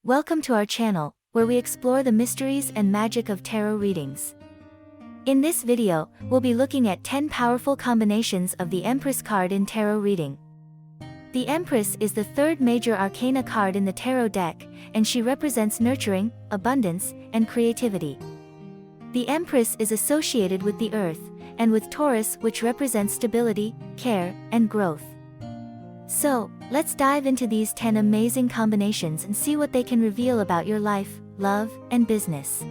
Welcome to our channel, where we explore the mysteries and magic of tarot readings. In this video, we'll be looking at 10 powerful combinations of the Empress card in tarot reading. The Empress is the third major Arcana card in the tarot deck, and she represents nurturing, abundance, and creativity. The Empress is associated with the Earth, and with Taurus, which represents stability, care, and growth. So, let's dive into these 10 amazing combinations and see what they can reveal about your life, love, and business.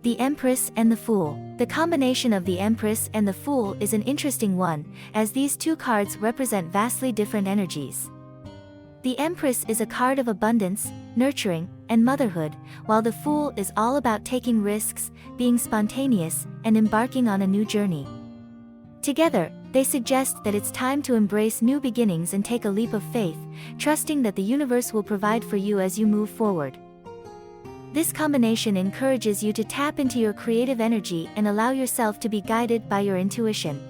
The Empress and the Fool. The combination of the Empress and the Fool is an interesting one, as these two cards represent vastly different energies. The Empress is a card of abundance, nurturing, and motherhood, while the Fool is all about taking risks, being spontaneous, and embarking on a new journey. Together, they suggest that it's time to embrace new beginnings and take a leap of faith, trusting that the universe will provide for you as you move forward. This combination encourages you to tap into your creative energy and allow yourself to be guided by your intuition.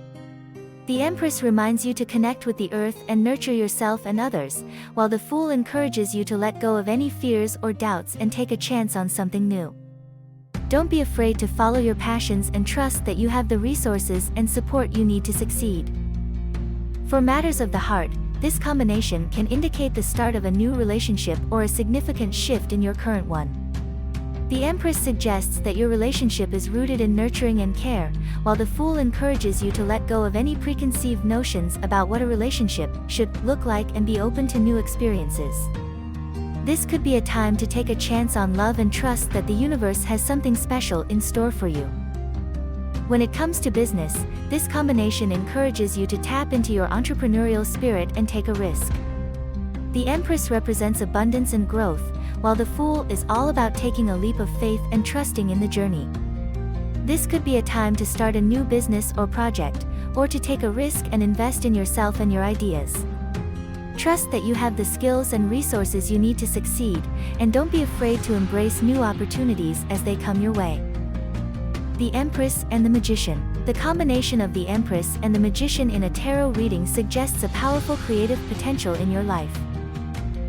The Empress reminds you to connect with the Earth and nurture yourself and others, while the Fool encourages you to let go of any fears or doubts and take a chance on something new. Don't be afraid to follow your passions and trust that you have the resources and support you need to succeed. For matters of the heart, this combination can indicate the start of a new relationship or a significant shift in your current one. The Empress suggests that your relationship is rooted in nurturing and care, while the Fool encourages you to let go of any preconceived notions about what a relationship should look like and be open to new experiences. This could be a time to take a chance on love and trust that the universe has something special in store for you. When it comes to business, this combination encourages you to tap into your entrepreneurial spirit and take a risk. The Empress represents abundance and growth, while the Fool is all about taking a leap of faith and trusting in the journey. This could be a time to start a new business or project, or to take a risk and invest in yourself and your ideas. Trust that you have the skills and resources you need to succeed, and don't be afraid to embrace new opportunities as they come your way. The Empress and the Magician. The combination of the Empress and the Magician in a tarot reading suggests a powerful creative potential in your life.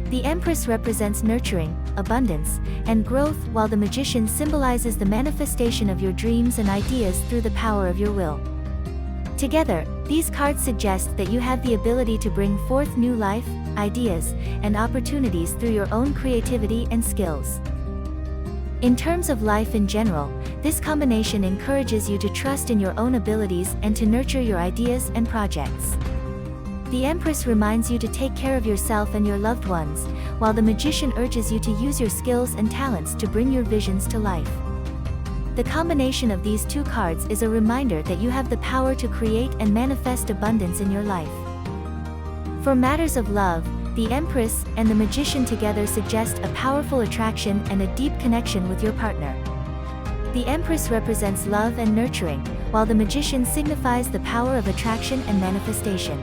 The Empress represents nurturing, abundance, and growth, while the Magician symbolizes the manifestation of your dreams and ideas through the power of your will. Together, these cards suggest that you have the ability to bring forth new life, ideas, and opportunities through your own creativity and skills. In terms of life in general, this combination encourages you to trust in your own abilities and to nurture your ideas and projects. The Empress reminds you to take care of yourself and your loved ones, while the Magician urges you to use your skills and talents to bring your visions to life. The combination of these two cards is a reminder that you have the power to create and manifest abundance in your life. For matters of love, the Empress and the Magician together suggest a powerful attraction and a deep connection with your partner. The Empress represents love and nurturing, while the Magician signifies the power of attraction and manifestation.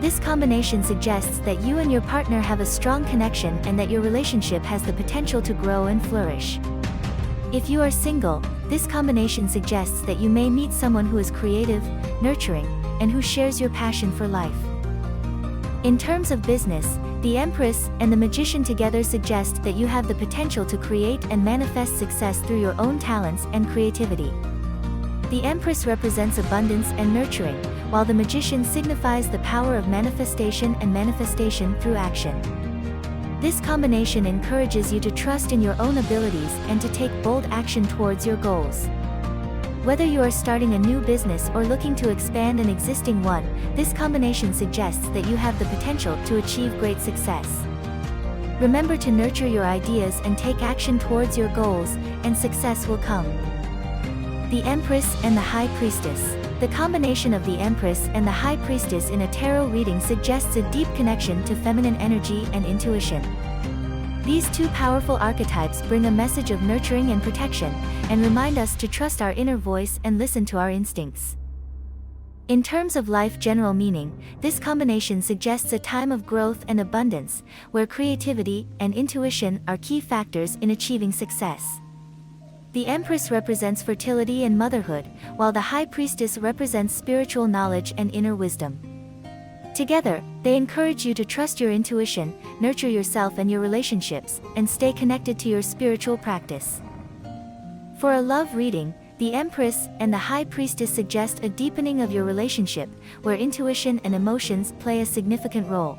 This combination suggests that you and your partner have a strong connection and that your relationship has the potential to grow and flourish. If you are single, this combination suggests that you may meet someone who is creative, nurturing, and who shares your passion for life. In terms of business, the Empress and the Magician together suggest that you have the potential to create and manifest success through your own talents and creativity. The Empress represents abundance and nurturing, while the Magician signifies the power of manifestation and manifestation through action. This combination encourages you to trust in your own abilities and to take bold action towards your goals. Whether you are starting a new business or looking to expand an existing one, this combination suggests that you have the potential to achieve great success. Remember to nurture your ideas and take action towards your goals, and success will come. The Empress and the High Priestess. The combination of the Empress and the High Priestess in a tarot reading suggests a deep connection to feminine energy and intuition. These two powerful archetypes bring a message of nurturing and protection, and remind us to trust our inner voice and listen to our instincts. In terms of life general meaning, this combination suggests a time of growth and abundance, where creativity and intuition are key factors in achieving success. The Empress represents fertility and motherhood, while the High Priestess represents spiritual knowledge and inner wisdom. Together, they encourage you to trust your intuition, nurture yourself and your relationships, and stay connected to your spiritual practice. For a love reading, the Empress and the High Priestess suggest a deepening of your relationship, where intuition and emotions play a significant role.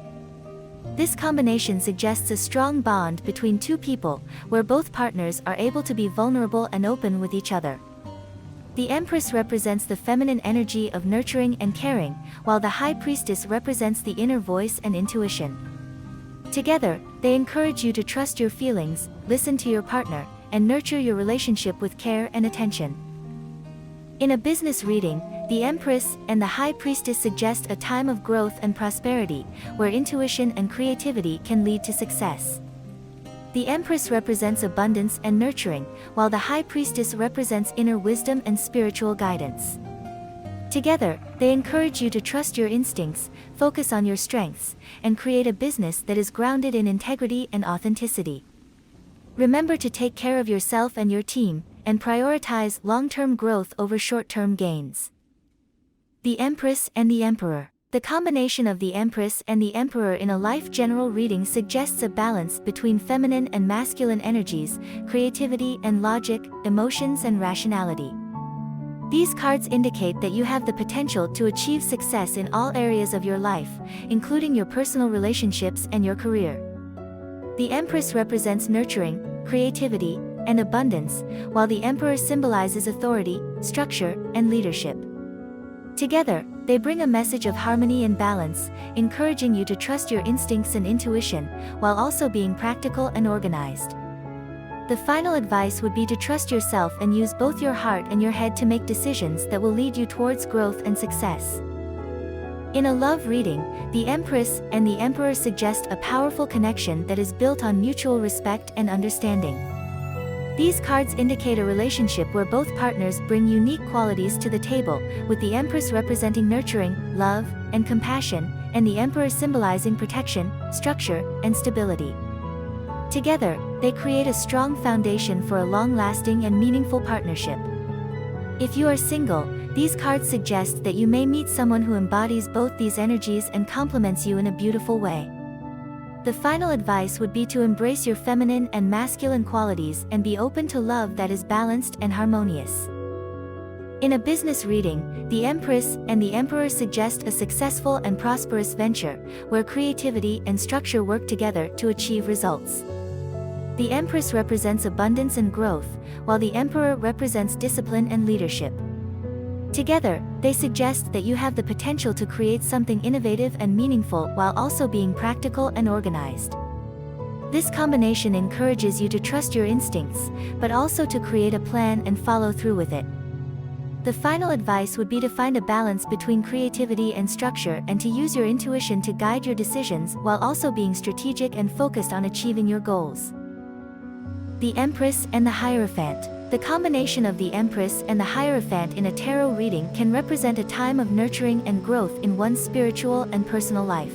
This combination suggests a strong bond between two people, where both partners are able to be vulnerable and open with each other. The Empress represents the feminine energy of nurturing and caring, while the High Priestess represents the inner voice and intuition. Together, they encourage you to trust your feelings, listen to your partner, and nurture your relationship with care and attention. In a business reading, the Empress and the High Priestess suggest a time of growth and prosperity, where intuition and creativity can lead to success. The Empress represents abundance and nurturing, while the High Priestess represents inner wisdom and spiritual guidance. Together, they encourage you to trust your instincts, focus on your strengths, and create a business that is grounded in integrity and authenticity. Remember to take care of yourself and your team, and prioritize long-term growth over short-term gains. The Empress and the Emperor. The combination of the Empress and the Emperor in a life general reading suggests a balance between feminine and masculine energies, creativity and logic, emotions and rationality. These cards indicate that you have the potential to achieve success in all areas of your life, including your personal relationships and your career. The Empress represents nurturing, creativity, and abundance, while the Emperor symbolizes authority, structure, and leadership. Together, they bring a message of harmony and balance, encouraging you to trust your instincts and intuition, while also being practical and organized. The final advice would be to trust yourself and use both your heart and your head to make decisions that will lead you towards growth and success. In a love reading, the Empress and the Emperor suggest a powerful connection that is built on mutual respect and understanding. These cards indicate a relationship where both partners bring unique qualities to the table, with the Empress representing nurturing, love, and compassion, and the Emperor symbolizing protection, structure, and stability. Together, they create a strong foundation for a long-lasting and meaningful partnership. If you are single, these cards suggest that you may meet someone who embodies both these energies and complements you in a beautiful way. The final advice would be to embrace your feminine and masculine qualities and be open to love that is balanced and harmonious. In a business reading, the Empress and the Emperor suggest a successful and prosperous venture, where creativity and structure work together to achieve results. The Empress represents abundance and growth, while the Emperor represents discipline and leadership. Together, they suggest that you have the potential to create something innovative and meaningful while also being practical and organized. This combination encourages you to trust your instincts, but also to create a plan and follow through with it. The final advice would be to find a balance between creativity and structure and to use your intuition to guide your decisions while also being strategic and focused on achieving your goals. The Empress and the Hierophant. The combination of the Empress and the Hierophant in a tarot reading can represent a time of nurturing and growth in one's spiritual and personal life.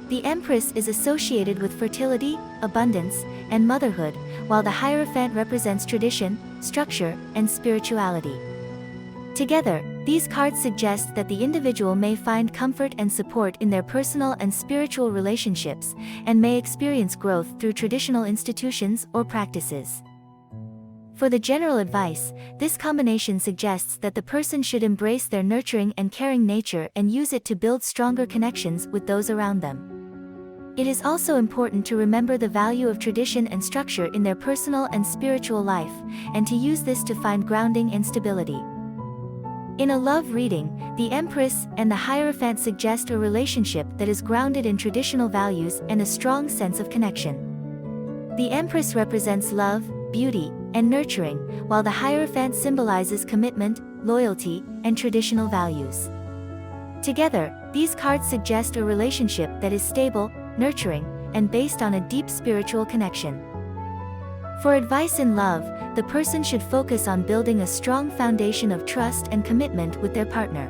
The Empress is associated with fertility, abundance, and motherhood, while the Hierophant represents tradition, structure, and spirituality. Together, these cards suggest that the individual may find comfort and support in their personal and spiritual relationships, and may experience growth through traditional institutions or practices. For the general advice, this combination suggests that the person should embrace their nurturing and caring nature and use it to build stronger connections with those around them. It is also important to remember the value of tradition and structure in their personal and spiritual life, and to use this to find grounding and stability. In a love reading, the Empress and the Hierophant suggest a relationship that is grounded in traditional values and a strong sense of connection. The Empress represents love, beauty, and nurturing, while the Hierophant symbolizes commitment, loyalty, and traditional values. Together, these cards suggest a relationship that is stable, nurturing, and based on a deep spiritual connection. For advice in love, the person should focus on building a strong foundation of trust and commitment with their partner.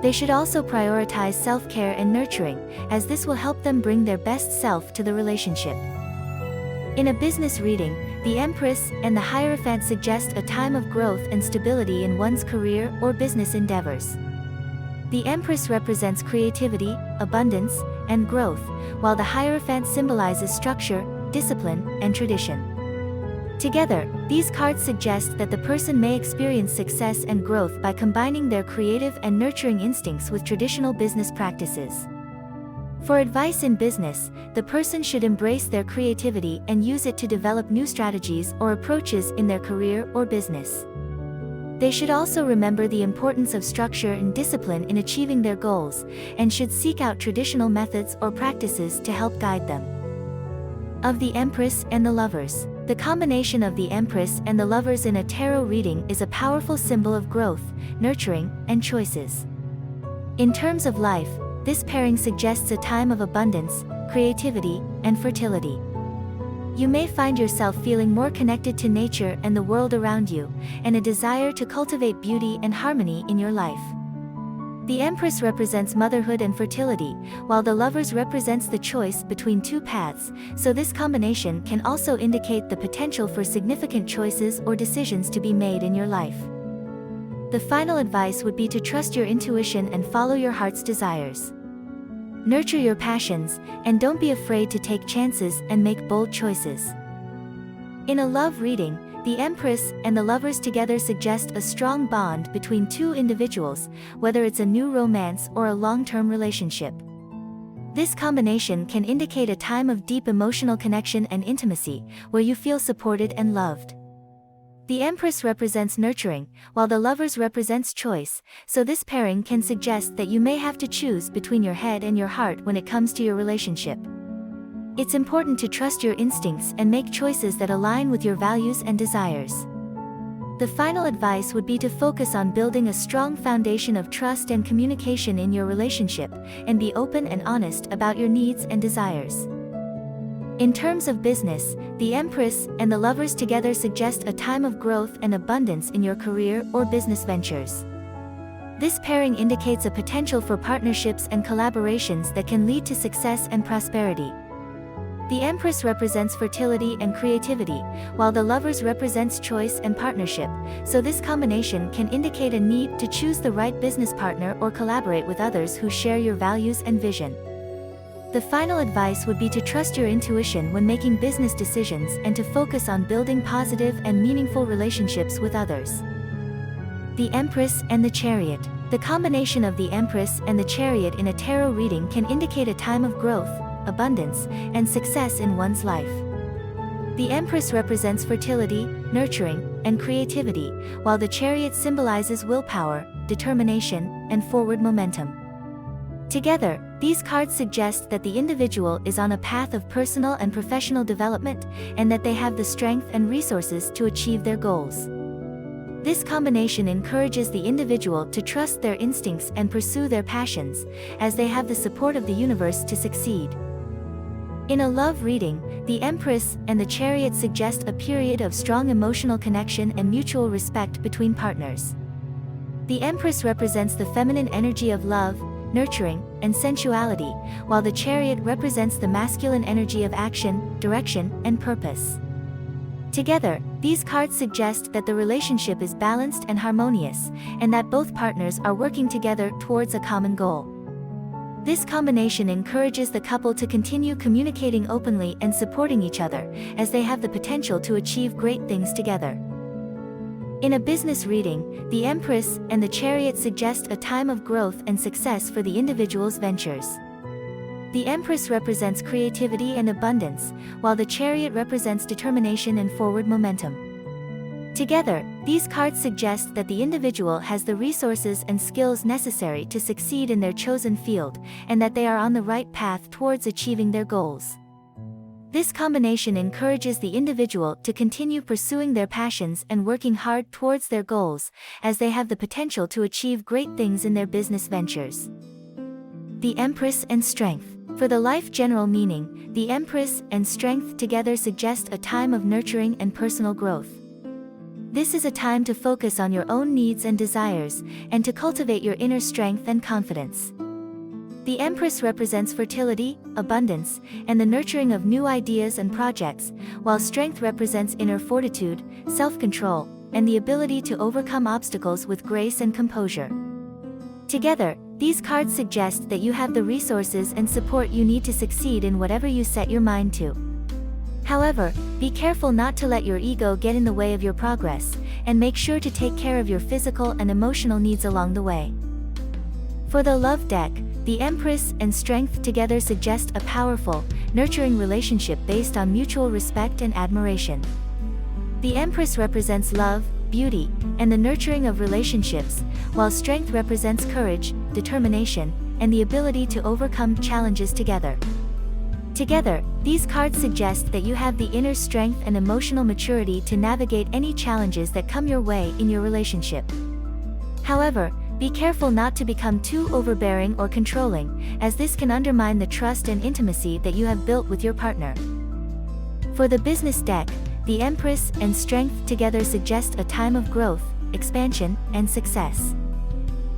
They should also prioritize self-care and nurturing, as this will help them bring their best self to the relationship. In a business reading, the Empress and the Hierophant suggest a time of growth and stability in one's career or business endeavors. The Empress represents creativity, abundance, and growth, while the Hierophant symbolizes structure, discipline, and tradition. Together, these cards suggest that the person may experience success and growth by combining their creative and nurturing instincts with traditional business practices. For advice in business, the person should embrace their creativity and use it to develop new strategies or approaches in their career or business. They should also remember the importance of structure and discipline in achieving their goals, and should seek out traditional methods or practices to help guide them. Of the Empress and the Lovers. The combination of the Empress and the Lovers in a tarot reading is a powerful symbol of growth, nurturing, and choices. In terms of life, this pairing suggests a time of abundance, creativity, and fertility. You may find yourself feeling more connected to nature and the world around you, and a desire to cultivate beauty and harmony in your life. The Empress represents motherhood and fertility, while the Lovers represents the choice between two paths, so this combination can also indicate the potential for significant choices or decisions to be made in your life. The final advice would be to trust your intuition and follow your heart's desires. Nurture your passions, and don't be afraid to take chances and make bold choices. In a love reading, the Empress and the Lovers together suggest a strong bond between two individuals, whether it's a new romance or a long-term relationship. This combination can indicate a time of deep emotional connection and intimacy, where you feel supported and loved. The Empress represents nurturing, while the Lovers represents choice, so this pairing can suggest that you may have to choose between your head and your heart when it comes to your relationship. It's important to trust your instincts and make choices that align with your values and desires. The final advice would be to focus on building a strong foundation of trust and communication in your relationship, and be open and honest about your needs and desires. In terms of business, the Empress and the Lovers together suggest a time of growth and abundance in your career or business ventures. This pairing indicates a potential for partnerships and collaborations that can lead to success and prosperity. The Empress represents fertility and creativity, while the Lovers represents choice and partnership, so this combination can indicate a need to choose the right business partner or collaborate with others who share your values and vision. The final advice would be to trust your intuition when making business decisions and to focus on building positive and meaningful relationships with others. The Empress and the Chariot. The combination of the Empress and the Chariot in a tarot reading can indicate a time of growth, abundance, and success in one's life. The Empress represents fertility, nurturing, and creativity, while the Chariot symbolizes willpower, determination, and forward momentum. Together, these cards suggest that the individual is on a path of personal and professional development, and that they have the strength and resources to achieve their goals. This combination encourages the individual to trust their instincts and pursue their passions, as they have the support of the universe to succeed. In a love reading, the Empress and the Chariot suggest a period of strong emotional connection and mutual respect between partners. The Empress represents the feminine energy of love, nurturing, and sensuality, while the Chariot represents the masculine energy of action, direction, and purpose. Together, these cards suggest that the relationship is balanced and harmonious, and that both partners are working together towards a common goal. This combination encourages the couple to continue communicating openly and supporting each other, as they have the potential to achieve great things together. In a business reading, the Empress and the Chariot suggest a time of growth and success for the individual's ventures. The Empress represents creativity and abundance, while the Chariot represents determination and forward momentum. Together, these cards suggest that the individual has the resources and skills necessary to succeed in their chosen field, and that they are on the right path towards achieving their goals. This combination encourages the individual to continue pursuing their passions and working hard towards their goals, as they have the potential to achieve great things in their business ventures. The Empress and Strength. For the life general meaning, the Empress and Strength together suggest a time of nurturing and personal growth. This is a time to focus on your own needs and desires, and to cultivate your inner strength and confidence. The Empress represents fertility, abundance, and the nurturing of new ideas and projects, while Strength represents inner fortitude, self-control, and the ability to overcome obstacles with grace and composure. Together, These cards suggest that you have the resources and support you need to succeed in whatever you set your mind to. However, be careful not to let your ego get in the way of your progress, and make sure to take care of your physical and emotional needs along the way. For the love deck, the Empress and Strength together suggest a powerful, nurturing relationship based on mutual respect and admiration. The Empress represents love, beauty, and the nurturing of relationships, while Strength represents courage, determination, and the ability to overcome challenges together. Together, these cards suggest that you have the inner strength and emotional maturity to navigate any challenges that come your way in your relationship. However, be careful not to become too overbearing or controlling, as this can undermine the trust and intimacy that you have built with your partner. For the business deck, the Empress and Strength together suggest a time of growth, expansion, and success.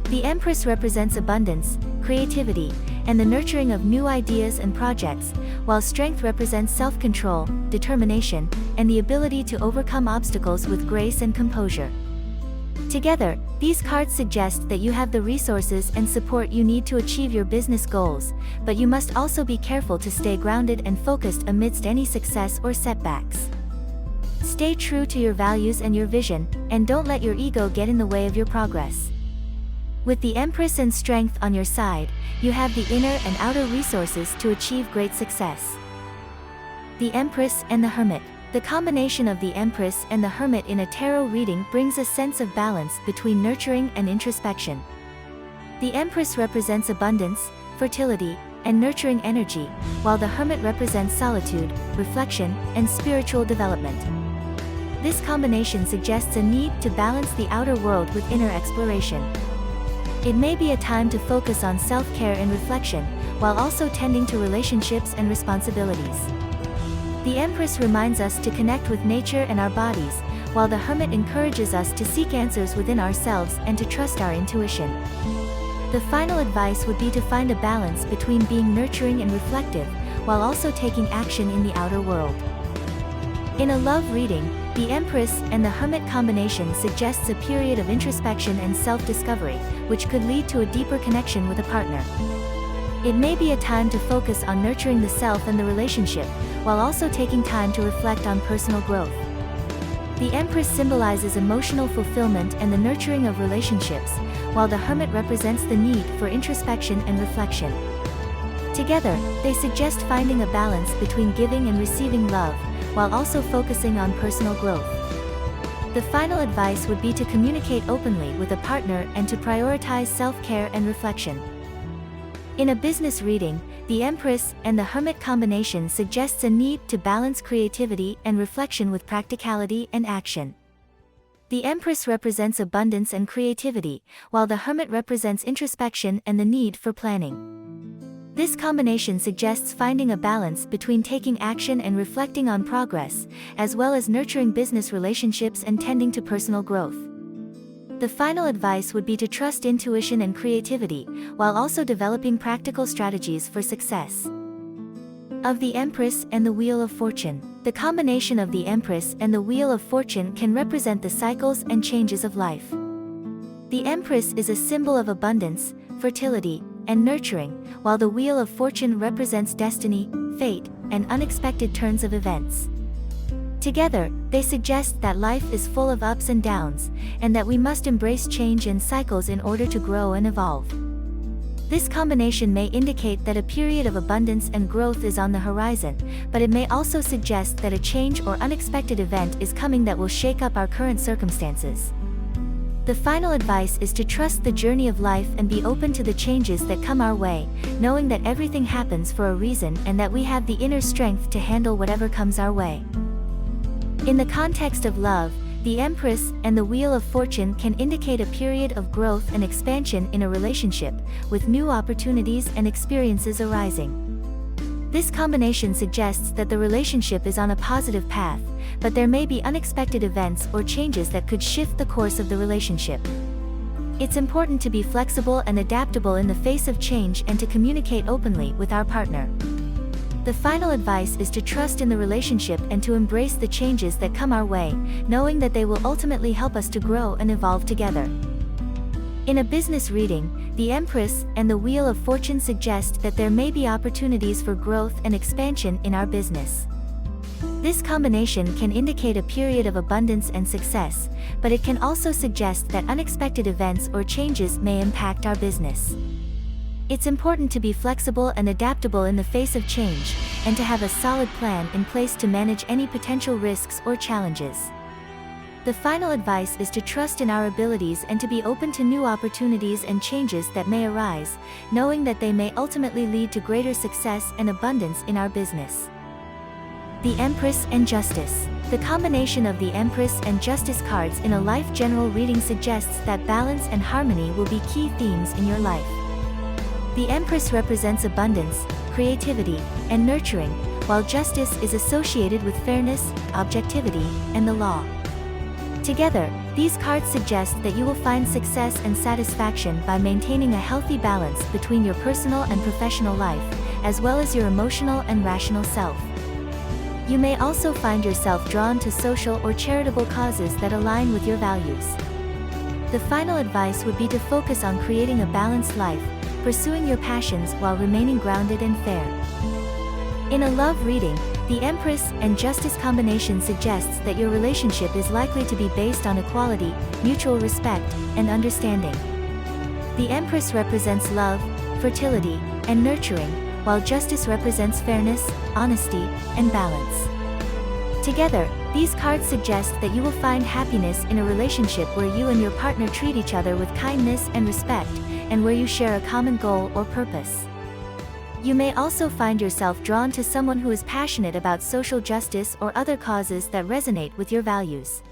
The Empress represents abundance, creativity, and the nurturing of new ideas and projects, while Strength represents self-control, determination, and the ability to overcome obstacles with grace and composure. Together, these cards suggest that you have the resources and support you need to achieve your business goals, but you must also be careful to stay grounded and focused amidst any success or setbacks. Stay true to your values and your vision, and don't let your ego get in the way of your progress. With the Empress and Strength on your side, you have the inner and outer resources to achieve great success. The Empress and the Hermit. The combination of the Empress and the Hermit in a tarot reading brings a sense of balance between nurturing and introspection. The Empress represents abundance, fertility, and nurturing energy, while the Hermit represents solitude, reflection, and spiritual development. This combination suggests a need to balance the outer world with inner exploration. It may be a time to focus on self-care and reflection, while also tending to relationships and responsibilities. The Empress reminds us to connect with nature and our bodies, while the Hermit encourages us to seek answers within ourselves and to trust our intuition. The final advice would be to find a balance between being nurturing and reflective, while also taking action in the outer world. In a love reading, the Empress and the Hermit combination suggests a period of introspection and self-discovery, which could lead to a deeper connection with a partner. It may be a time to focus on nurturing the self and the relationship, while also taking time to reflect on personal growth. The Empress symbolizes emotional fulfillment and the nurturing of relationships, while the Hermit represents the need for introspection and reflection. Together, they suggest finding a balance between giving and receiving love, while also focusing on personal growth. The final advice would be to communicate openly with a partner and to prioritize self-care and reflection. In a business reading, the Empress and the Hermit combination suggests a need to balance creativity and reflection with practicality and action. The Empress represents abundance and creativity, while the Hermit represents introspection and the need for planning. This combination suggests finding a balance between taking action and reflecting on progress, as well as nurturing business relationships and tending to personal growth. The final advice would be to trust intuition and creativity, while also developing practical strategies for success. Of the Empress and the Wheel of Fortune. The combination of the Empress and the Wheel of Fortune can represent the cycles and changes of life. The Empress is a symbol of abundance, fertility, and nurturing, while the Wheel of Fortune represents destiny, fate, and unexpected turns of events. Together, they suggest that life is full of ups and downs, and that we must embrace change and cycles in order to grow and evolve. This combination may indicate that a period of abundance and growth is on the horizon, but it may also suggest that a change or unexpected event is coming that will shake up our current circumstances. The final advice is to trust the journey of life and be open to the changes that come our way, knowing that everything happens for a reason and that we have the inner strength to handle whatever comes our way. In the context of love, the Empress and the Wheel of Fortune can indicate a period of growth and expansion in a relationship, with new opportunities and experiences arising. This combination suggests that the relationship is on a positive path, but there may be unexpected events or changes that could shift the course of the relationship. It's important to be flexible and adaptable in the face of change and to communicate openly with our partner. The final advice is to trust in the relationship and to embrace the changes that come our way, knowing that they will ultimately help us to grow and evolve together. In a business reading, the Empress and the Wheel of Fortune suggest that there may be opportunities for growth and expansion in our business. This combination can indicate a period of abundance and success, but it can also suggest that unexpected events or changes may impact our business. It's important to be flexible and adaptable in the face of change, and to have a solid plan in place to manage any potential risks or challenges. The final advice is to trust in our abilities and to be open to new opportunities and changes that may arise, knowing that they may ultimately lead to greater success and abundance in our business. The Empress and Justice. The combination of the Empress and Justice cards in a life general reading suggests that balance and harmony will be key themes in your life. The Empress represents abundance, creativity, and nurturing, while Justice is associated with fairness, objectivity, and the law. Together, these cards suggest that you will find success and satisfaction by maintaining a healthy balance between your personal and professional life, as well as your emotional and rational self. You may also find yourself drawn to social or charitable causes that align with your values. The final advice would be to focus on creating a balanced life, pursuing your passions while remaining grounded and fair. In a love reading, the Empress and Justice combination suggests that your relationship is likely to be based on equality, mutual respect, and understanding. The Empress represents love, fertility, and nurturing, while Justice represents fairness, honesty, and balance. Together, these cards suggest that you will find happiness in a relationship where you and your partner treat each other with kindness and respect, and where you share a common goal or purpose. You may also find yourself drawn to someone who is passionate about social justice or other causes that resonate with your values.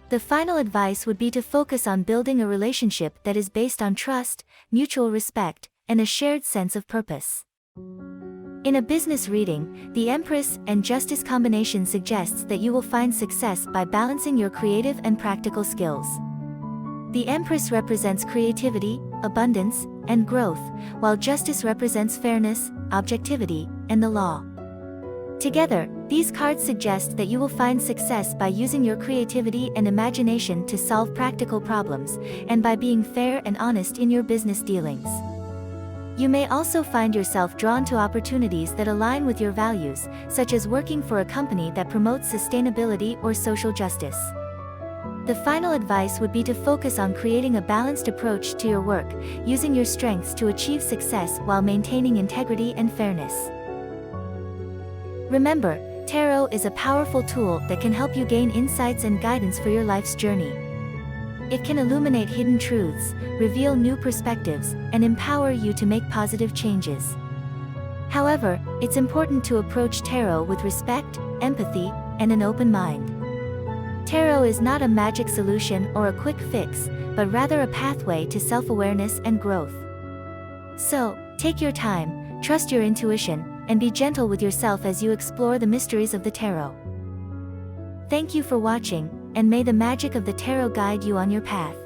The final advice would be to focus on building a relationship that is based on trust, mutual respect, and a shared sense of purpose. In a business reading, the Empress and Justice combination suggests that you will find success by balancing your creative and practical skills. The Empress represents creativity, abundance, and growth, while Justice represents fairness, objectivity, and the law. Together, these cards suggest that you will find success by using your creativity and imagination to solve practical problems, and by being fair and honest in your business dealings. You may also find yourself drawn to opportunities that align with your values, such as working for a company that promotes sustainability or social justice. The final advice would be to focus on creating a balanced approach to your work, using your strengths to achieve success while maintaining integrity and fairness. Remember, tarot is a powerful tool that can help you gain insights and guidance for your life's journey. It can illuminate hidden truths, reveal new perspectives, and empower you to make positive changes. However, it's important to approach tarot with respect, empathy, and an open mind. Tarot is not a magic solution or a quick fix, but rather a pathway to self-awareness and growth. So, take your time, trust your intuition, and be gentle with yourself as you explore the mysteries of the tarot. Thank you for watching, and may the magic of the tarot guide you on your path.